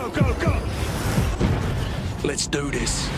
go, go, go! Let's do this.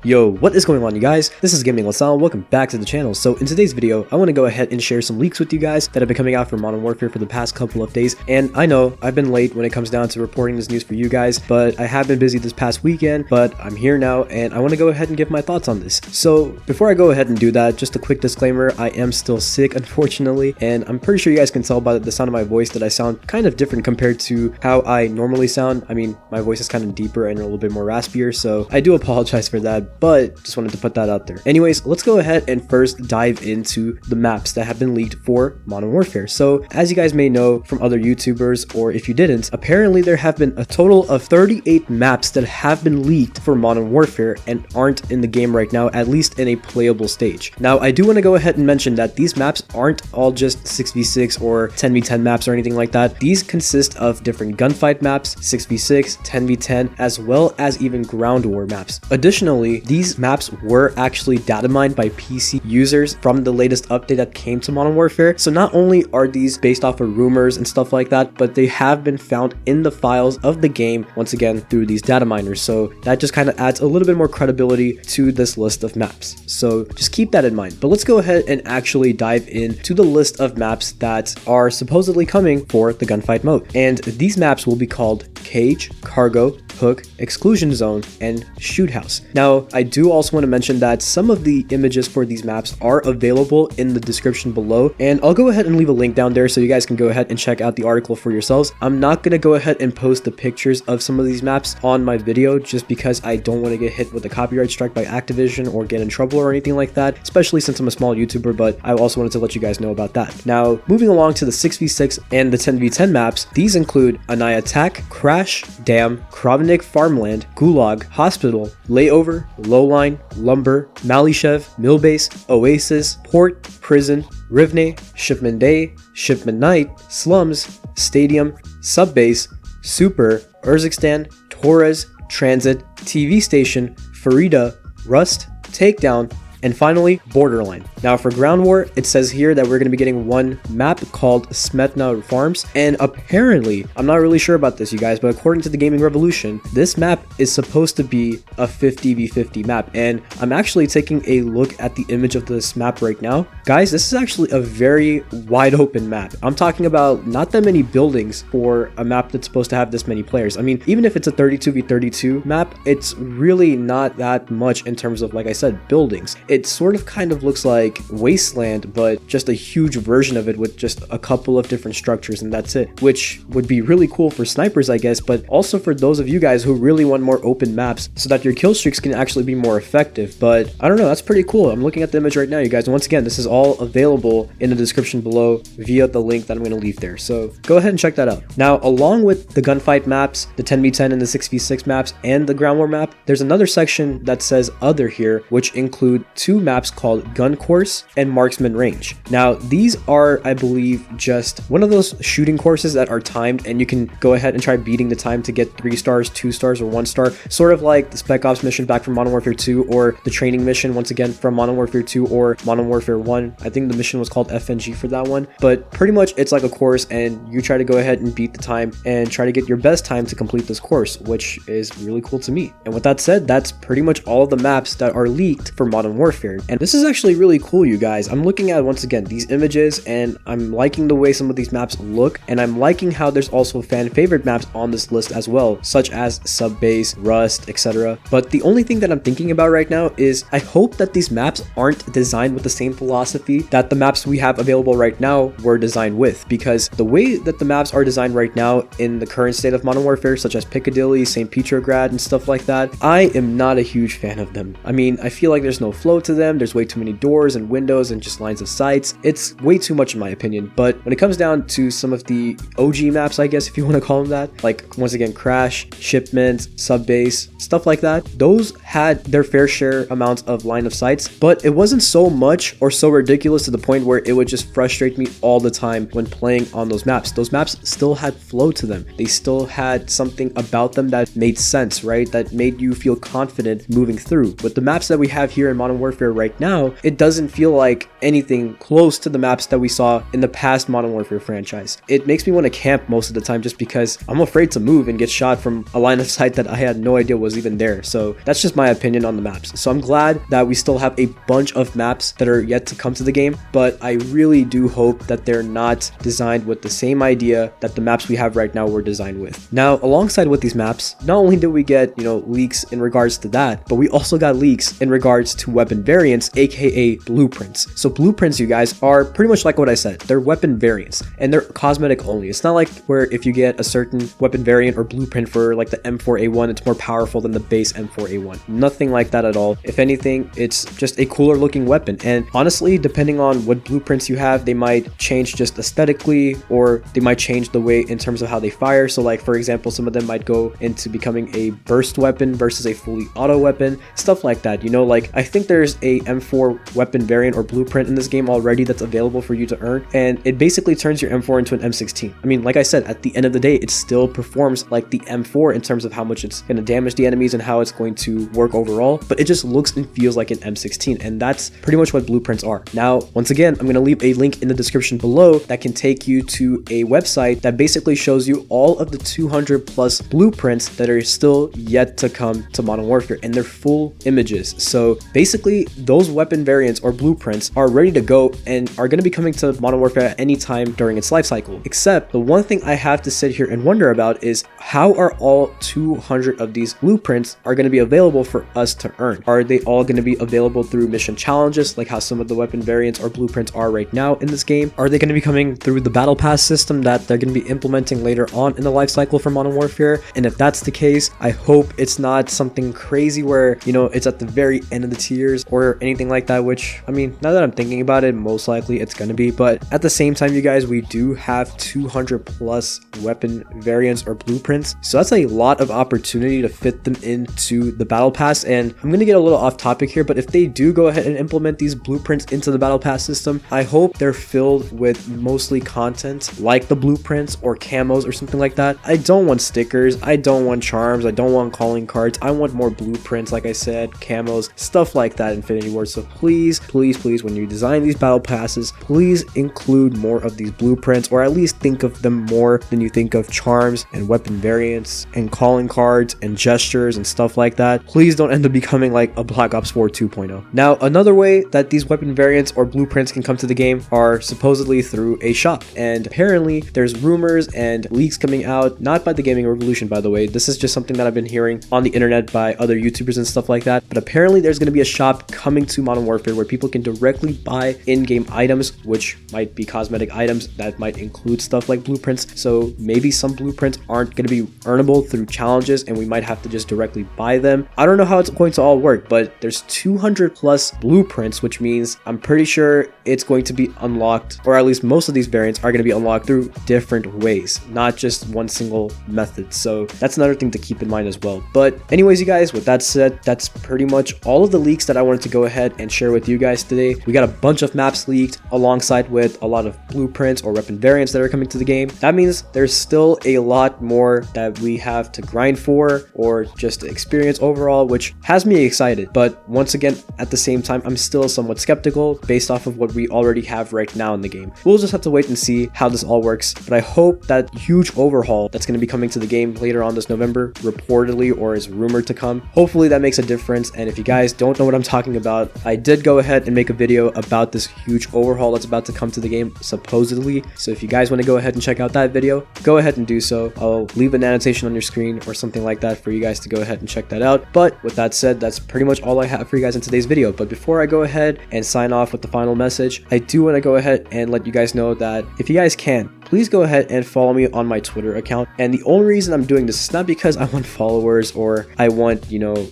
Yo, what is going on, you guys? This is GamingWithSal. Welcome back to the channel. So in today's video, I want to go ahead and share some leaks with you guys that have been coming out for Modern Warfare for the past couple of days. And I know I've been late when it comes down to reporting this news for you guys, but I have been busy this past weekend, but I'm here now and I want to go ahead and give my thoughts on this. So before I go ahead and do that, just a quick disclaimer, I am still sick, unfortunately, and I'm pretty sure you guys can tell by the sound of my voice that I sound kind of different compared to how I normally sound. I mean, my voice is kind of deeper and a little bit more raspier, so I do apologize for that, but just wanted to put that out there. Anyways, let's go ahead and first dive into the maps that have been leaked for Modern Warfare. So as you guys may know from other YouTubers, or if you didn't, apparently there have been a total of 38 maps that have been leaked for Modern Warfare and aren't in the game right now, at least in a playable stage. Now, I do want to go ahead and mention that these maps aren't all just 6v6 or 10v10 maps or anything like that. These consist of different gunfight maps, 6v6, 10v10, as well as even ground war maps. Additionally, these maps were actually data mined by PC users from the latest update that came to Modern Warfare. So not only are these based off of rumors and stuff like that, but they have been found in the files of the game, once again, through these data miners. So that just kind of adds a little bit more credibility to this list of maps. So just keep that in mind. But let's go ahead and actually dive into the list of maps that are supposedly coming for the gunfight mode. And these maps will be called Cage, Cargo, Hook, Exclusion Zone, and Shoot House. Now, I do also want to mention that some of the images for these maps are available in the description below, and I'll go ahead and leave a link down there so you guys can go ahead and check out the article for yourselves. I'm not going to go ahead and post the pictures of some of these maps on my video just because I don't want to get hit with a copyright strike by Activision or get in trouble or anything like that, especially since I'm a small YouTuber, but I also wanted to let you guys know about that. Now, moving along to the 6v6 and the 10v10 maps, these include Anaya Attack, Crash, Dam, Kravnik Farmland, Gulag, Hospital, Layover, Lowline, Lumber, Malishev, Millbase, Oasis, Port, Prison, Rivne, Shipment Day, Shipment Night, Slums, Stadium, Subbase, Super, Urzikstan, Torres, Transit, TV Station, Farida, Rust, Takedown, and finally, Borderline. Now for ground war, it says here that we're going to be getting one map called Smetna Farms, and apparently, I'm not really sure about this, you guys, but according to the Gaming Revolution, this map is supposed to be a 50v50 map, and I'm actually taking a look at the image of this map right now. Guys, this is actually a very wide open map. I'm talking about not that many buildings for a map that's supposed to have this many players. I mean, even if it's a 32v32 map, it's really not that much in terms of, like I said, buildings. It sort of kind of looks like Wasteland, but just a huge version of it with just a couple of different structures, and that's it, which would be really cool for snipers, I guess, but also for those of you guys who really want more open maps so that your kill streaks can actually be more effective. But I don't know, that's pretty cool. I'm looking at the image right now, you guys, and once again, this is all available in the description below via the link that I'm going to leave there, so go ahead and check that out. Now, along with the gunfight maps, the 10v10 and the 6v6 maps, and the ground war map, there's another section that says other here, which include two maps called Gun Course and Marksman Range. Now, these are, I believe, just one of those shooting courses that are timed, and you can go ahead and try beating the time to get 3 stars, 2 stars, or 1 star, sort of like the Spec Ops mission back from Modern Warfare 2, or the training mission, once again, from Modern Warfare 2 or Modern Warfare 1. I think the mission was called FNG for that one, but pretty much it's like a course, and you try to go ahead and beat the time and try to get your best time to complete this course, which is really cool to me. And with that said, that's pretty much all of the maps that are leaked for Modern Warfare. And this is actually really cool, you guys. I'm looking at, once again, these images, and I'm liking the way some of these maps look, and I'm liking how there's also fan favorite maps on this list as well, such as Subbase, Rust, etc. But the only thing that I'm thinking about right now is I hope that these maps aren't designed with the same philosophy that the maps we have available right now were designed with, because the way that the maps are designed right now in the current state of Modern Warfare, such as Piccadilly, St. Petrograd, and stuff like that, I am not a huge fan of them. I mean, I feel like there's no flow to them, there's way too many doors and windows and just lines of sights. It's way too much in my opinion. But when it comes down to some of the OG maps, I guess if you want to call them that, like once again Crash, Shipment, Subbase, stuff like that, those had their fair share amounts of line of sights, but it wasn't so much or so ridiculous to the point where it would just frustrate me all the time when playing on those maps. Those maps still had flow to them. They still had something about them that made sense, right? That made you feel confident moving through. With the maps that we have here in Modern Warfare Warfare right now, it doesn't feel like anything close to the maps that we saw in the past Modern Warfare franchise. It makes me want to camp most of the time just because I'm afraid to move and get shot from a line of sight that I had no idea was even there. So that's just my opinion on the maps. So I'm glad that we still have a bunch of maps that are yet to come to the game, but I really do hope that they're not designed with the same idea that the maps we have right now were designed with. Now, alongside with these maps, not only did we get, leaks in regards to that, but we also got leaks in regards to weapon variants, aka blueprints. So blueprints, you guys, are pretty much like what I said. They're weapon variants and they're cosmetic only. It's not like where if you get a certain weapon variant or blueprint for like the M4A1, it's more powerful than the base M4A1. Nothing like that at all. If anything, it's just a cooler looking weapon. And honestly, depending on what blueprints you have, they might change just aesthetically, or they might change the way in terms of how they fire. So like, for example, some of them might go into becoming a burst weapon versus a fully auto weapon, stuff like that. Like I think there's a M4 weapon variant or blueprint in this game already that's available for you to earn, and it basically turns your M4 into an M16. I mean, like I said, at the end of the day, it still performs like the M4 in terms of how much it's going to damage the enemies and how it's going to work overall, but it just looks and feels like an M16, and that's pretty much what blueprints are. Now, once again, I'm going to leave a link in the description below that can take you to a website that basically shows you all of the 200 plus blueprints that are still yet to come to Modern Warfare, and they're full images. So basically, those weapon variants or blueprints are ready to go and are going to be coming to Modern Warfare at any time during its life cycle. Except the one thing I have to sit here and wonder about is how are all 200 of these blueprints are going to be available for us to earn? Are they all going to be available through mission challenges like how some of the weapon variants or blueprints are right now in this game? Are they going to be coming through the battle pass system that they're going to be implementing later on in the life cycle for Modern Warfare? And if that's the case, I hope it's not something crazy where, it's at the very end of the tiers or anything like that, which, I mean, now that I'm thinking about it, most likely it's going to be. But at the same time, you guys, we do have 200 plus weapon variants or blueprints. So that's a lot of opportunity to fit them into the battle pass. And I'm going to get a little off topic here, but if they do go ahead and implement these blueprints into the battle pass system, I hope they're filled with mostly content like the blueprints or camos or something like that. I don't want stickers. I don't want charms. I don't want calling cards. I want more blueprints, like I said, camos, stuff like that, Infinity Ward. So please, please, please, when you design these battle passes, please include more of these blueprints, or at least think of them more than you think of charms and weapon variants and calling cards and gestures and stuff like that. Please don't end up becoming like a Black Ops 4 2.0. Now, another way that these weapon variants or blueprints can come to the game are supposedly through a shop. And apparently there's rumors and leaks coming out, not by the Gaming Revolution, by the way. This is just something that I've been hearing on the internet by other YouTubers and stuff like that. But apparently there's going to be a shop coming to Modern Warfare where people can directly buy in-game items, which might be cosmetic items that might include stuff like blueprints. So maybe some blueprints aren't going to be earnable through challenges and we might have to just directly buy them. I don't know how it's going to all work, but there's 200 plus blueprints, which means I'm pretty sure it's going to be unlocked, or at least most of these variants are going to be unlocked through different ways, not just one single method. So that's another thing to keep in mind as well. But anyways, you guys, with that said, that's pretty much all of the leaks that I wanted to go ahead and share with you guys today. We got a bunch of maps leaked alongside with a lot of blueprints or weapon variants that are coming to the game. That means there's still a lot more that we have to grind for or just experience overall, which has me excited. But once again, at the same time, I'm still somewhat skeptical based off of what we already have right now in the game. We'll just have to wait and see how this all works. But I hope that huge overhaul that's going to be coming to the game later on this November, reportedly or is rumored to come, hopefully that makes a difference. And if you guys don't know what I'm talking about, I did go ahead and make a video about this huge overhaul that's about to come to the game, supposedly. So if you guys want to go ahead and check out that video, go ahead and do so. I'll leave an annotation on your screen or something like that for you guys to go ahead and check that out. But with that said, that's pretty much all I have for you guys in today's video. But before I go ahead and sign off with the final message, I do want to go ahead and let you guys know that if you guys can, please go ahead and follow me on my Twitter account. And the only reason I'm doing this is not because I want followers or I want,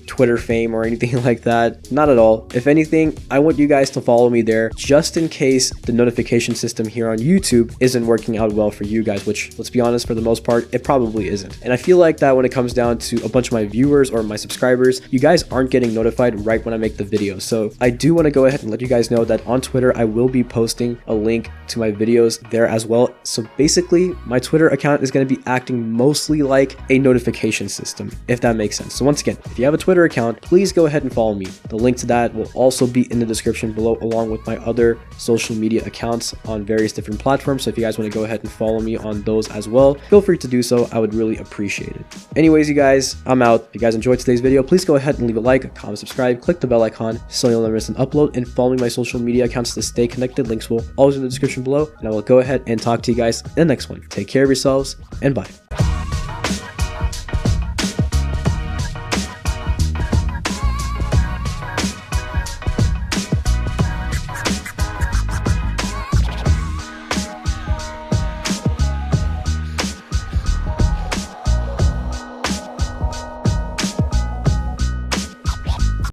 Twitter fame or anything like that. Not at all. If anything, I want you guys to follow me there just in case the notification system here on YouTube isn't working out well for you guys, which, let's be honest, for the most part, it probably isn't. And I feel like that when it comes down to a bunch of my viewers or my subscribers, you guys aren't getting notified right when I make the video. So I do want to go ahead and let you guys know that on Twitter, I will be posting a link to my videos there as well. So Basically, my Twitter account is going to be acting mostly like a notification system, if that makes sense. So once again, if you have a Twitter account, please go ahead and follow me. The link to that will also be in the description below, along with my other social media accounts on various different platforms. So if you guys want to go ahead and follow me on those as well, feel free to do so. I would really appreciate it. Anyways, you guys, I'm out. If you guys enjoyed today's video, please go ahead and leave a like, comment, subscribe, click the bell icon so you'll never miss an upload, and follow me on my social media accounts to stay connected. Links will always in the description below, and I will go ahead and talk to you guys in the next one. Take care of yourselves, and bye.